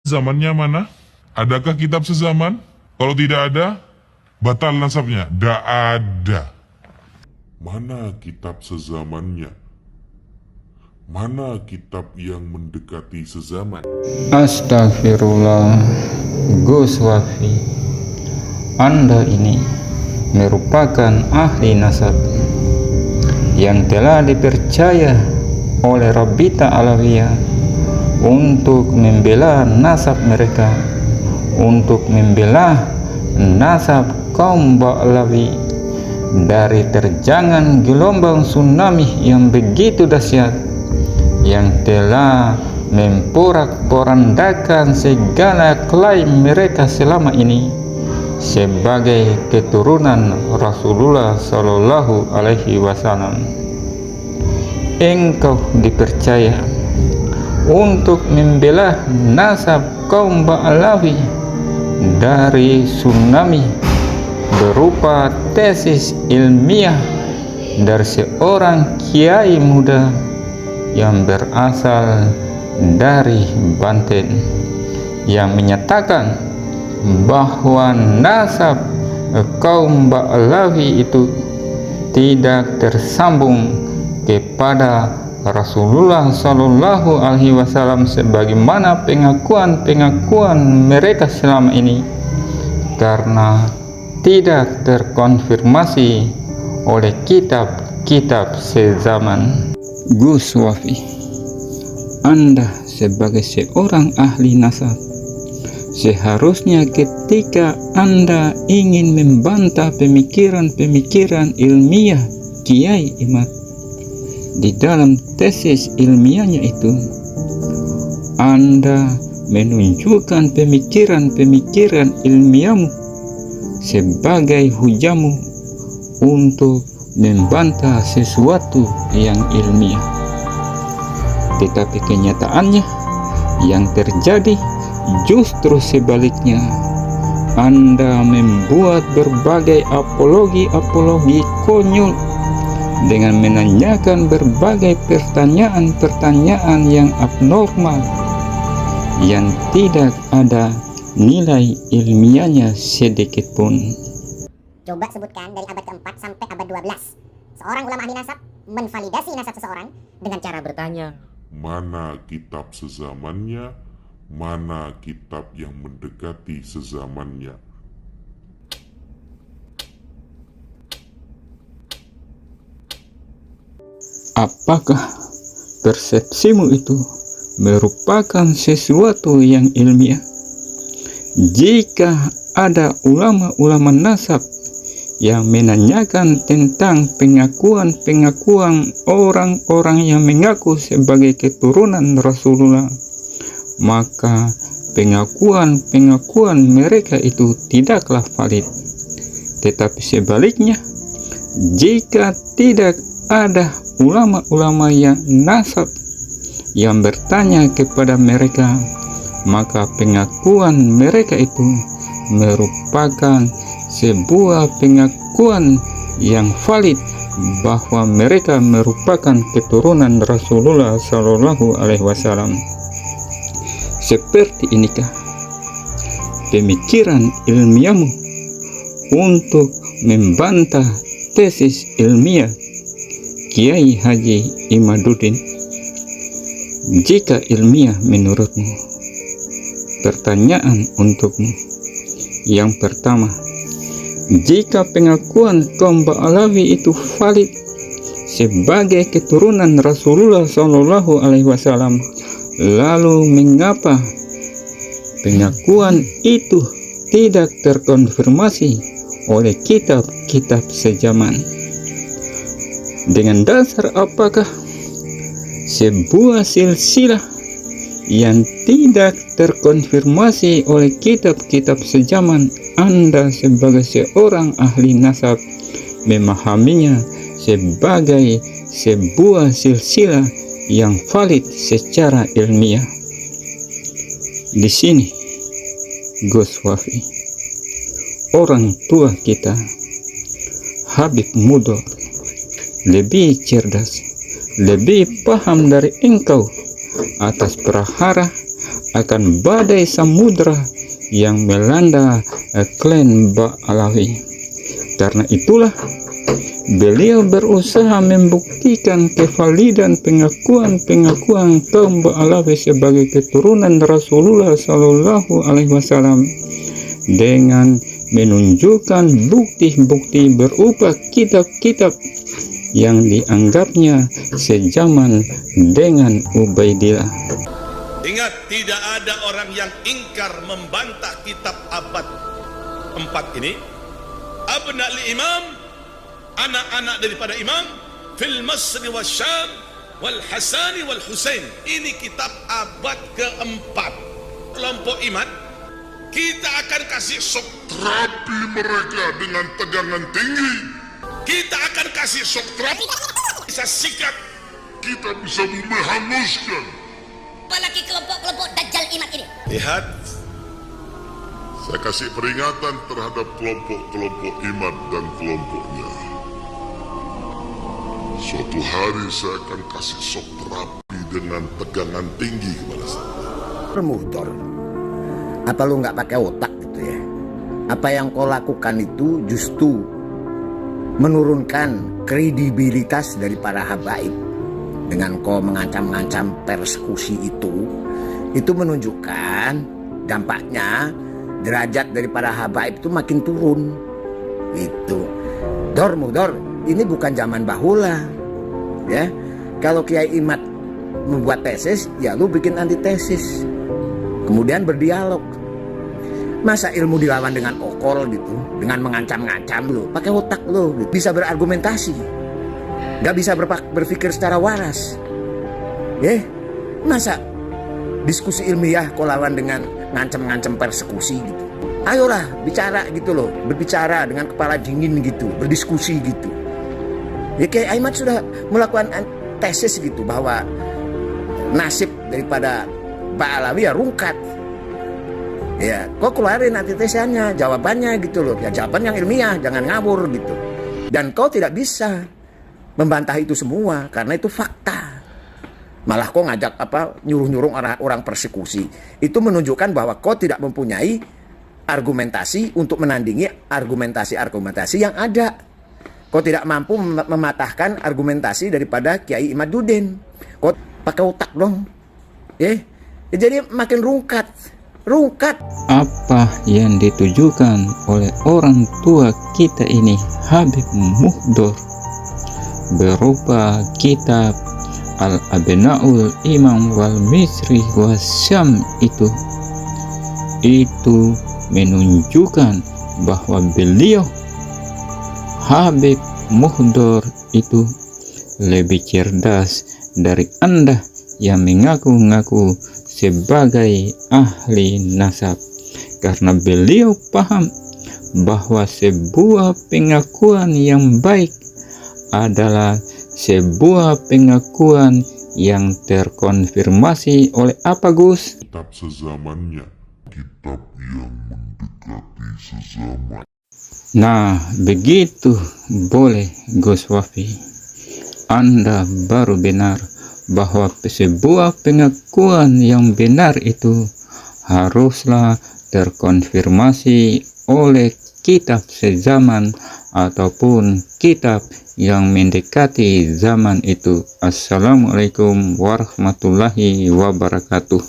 Zamannya mana? Adakah kitab sezaman? Kalau tidak ada, batal nasabnya. Tidak ada. Mana kitab sezamannya? Mana kitab yang mendekati sezaman? Astagfirullah, Gus Wafi, Anda ini merupakan ahli nasab yang telah dipercaya oleh Rabita Alawiyah untuk membela nasab mereka, untuk membela nasab kaum Ba'lawi dari terjangan gelombang tsunami yang begitu dahsyat yang telah memporak-porandakan segala klaim mereka selama ini sebagai keturunan Rasulullah Shallallahu Alaihi Wasallam. Engkau dipercaya untuk membela nasab kaum Ba'lawi dari tsunami berupa tesis ilmiah dari seorang kiai muda yang berasal dari Banten yang menyatakan bahwa nasab kaum Ba'lawi itu tidak tersambung kepada Rasulullah Shallallahu Alaihi Wasallam sebagaimana pengakuan mereka selama ini, karena tidak terkonfirmasi oleh kitab-kitab sezaman. Gus Wafi, Anda sebagai seorang ahli nasab, seharusnya ketika Anda ingin membantah pemikiran-pemikiran ilmiah Kiai Imad di dalam tesis ilmiahnya itu, Anda menunjukkan pemikiran-pemikiran ilmiahmu sebagai hujamu untuk membantah sesuatu yang ilmiah. Tetapi kenyataannya yang terjadi justru sebaliknya. Anda membuat berbagai apologi konyol dengan menanyakan berbagai pertanyaan-pertanyaan yang abnormal yang tidak ada nilai ilmiahnya sedikit pun. Coba sebutkan dari abad ke-4 sampai abad 12 seorang ulama ahli nasab menvalidasi nasab seseorang dengan cara bertanya, Mana kitab sezamannya? Mana kitab yang mendekati sezamannya? Apakah persepsimu itu merupakan sesuatu yang ilmiah? Jika ada ulama-ulama nasab yang menanyakan tentang pengakuan orang-orang yang mengaku sebagai keturunan Rasulullah, maka pengakuan mereka itu tidaklah valid. Tetapi sebaliknya, jika tidak ada ulama-ulama yang nasab yang bertanya kepada mereka, maka pengakuan mereka itu merupakan sebuah pengakuan yang valid bahwa mereka merupakan keturunan Rasulullah Shallallahu Alaihi Wasallam. Seperti inikah pemikiran ilmiahmu untuk membantah tesis ilmiah Kiai Haji Imaduddin? Jika ilmiah menurutmu, pertanyaan untukmu yang pertama, jika pengakuan kaum Ba'lawi itu valid sebagai keturunan Rasulullah Shallallahu Alaihi Wasallam, lalu mengapa pengakuan itu tidak terkonfirmasi oleh kitab-kitab sezaman? Dengan dasar apakah sebuah silsilah yang tidak terkonfirmasi oleh kitab-kitab sezaman, Anda sebagai seorang ahli nasab memahaminya sebagai sebuah silsilah yang valid secara ilmiah? Di sini Gus Wafi, orang tua kita Habib Mudor lebih cerdas, lebih paham dari engkau atas prahara, akan badai samudra yang melanda klan Ba'alawi. Karena itulah beliau berusaha membuktikan kevalidan pengakuan kaum Ba'alawi sebagai keturunan Rasulullah Shallallahu Alaihi Wasallam dengan menunjukkan bukti-bukti berupa kitab-kitab yang dianggapnya sejaman dengan Ubaidillah. Ingat, tidak ada orang yang ingkar membantah kitab abad 4 ini. Abna li imam, anak-anak daripada imam, fil Masri wa Syam, wal Hasani wal Husain. Ini kitab abad keempat. Kelompok iman, kita akan kasih shock terapi mereka dengan tegangan tinggi. Kita akan kasih shock terapi, bisa sikat, kita bisa menghanguskan. Apalagi kelompok-kelompok dajjal iman ini. Lihat, saya kasih peringatan terhadap kelompok-kelompok iman dan kelompoknya. Suatu hari saya akan kasih shock terapi dengan tegangan tinggi kepada saya. Permutor, apa lu nggak pakai otak gitu ya? Apa yang kau lakukan itu justru menurunkan kredibilitas dari para habaib. Dengan kau mengancam-ngancam persekusi itu menunjukkan dampaknya derajat dari para habaib itu makin turun. Itu Mudor, ini bukan zaman bahula ya. Kalau Kiai Imad membuat tesis, ya lu bikin antitesis, kemudian berdialog. Masa ilmu dilawan dengan okol gitu, dengan mengancam-ngancam lu, pakai otak lu, gitu. Bisa berargumentasi, nggak bisa berpikir secara waras. Masa diskusi ilmiah kau lawan dengan ngancam-ngancam persekusi gitu. Ayolah bicara gitu loh, berbicara dengan kepala dingin gitu, berdiskusi gitu. Ya kayak Ahmad sudah melakukan tesis gitu bahwa nasib daripada Ba'alawi ya rungkat. Ya, kok keluarin antitesanya, jawabannya gitu loh. Ya jawaban yang ilmiah, jangan ngawur gitu. Dan kau tidak bisa membantah itu semua karena itu fakta. Malah kau ngajak nyuruh-nyuruh orang persekusi. Itu menunjukkan bahwa kau tidak mempunyai argumentasi untuk menandingi argumentasi yang ada. Kau tidak mampu mematahkan argumentasi daripada Kiai Imaduddin. Kau pakai otak dong. Jadi makin rungkat. Apa yang ditujukan oleh orang tua kita ini, Habib Muhdor, berupa kitab Al-Abna'ul Imam wal Misri wa Syam itu menunjukkan bahwa beliau Habib Muhdor itu lebih cerdas dari Anda yang mengaku-ngaku sebagai ahli nasab, karena beliau paham bahwa sebuah pengakuan yang baik adalah sebuah pengakuan yang terkonfirmasi oleh apa, Gus? Kitab sezamannya, kitab yang mendekati sezaman. Nah, begitu boleh, Gus Wafi. Anda baru benar bahwa sebuah pengakuan yang benar itu haruslah terkonfirmasi oleh kitab sezaman ataupun kitab yang mendekati zaman itu. Assalamualaikum warahmatullahi wabarakatuh.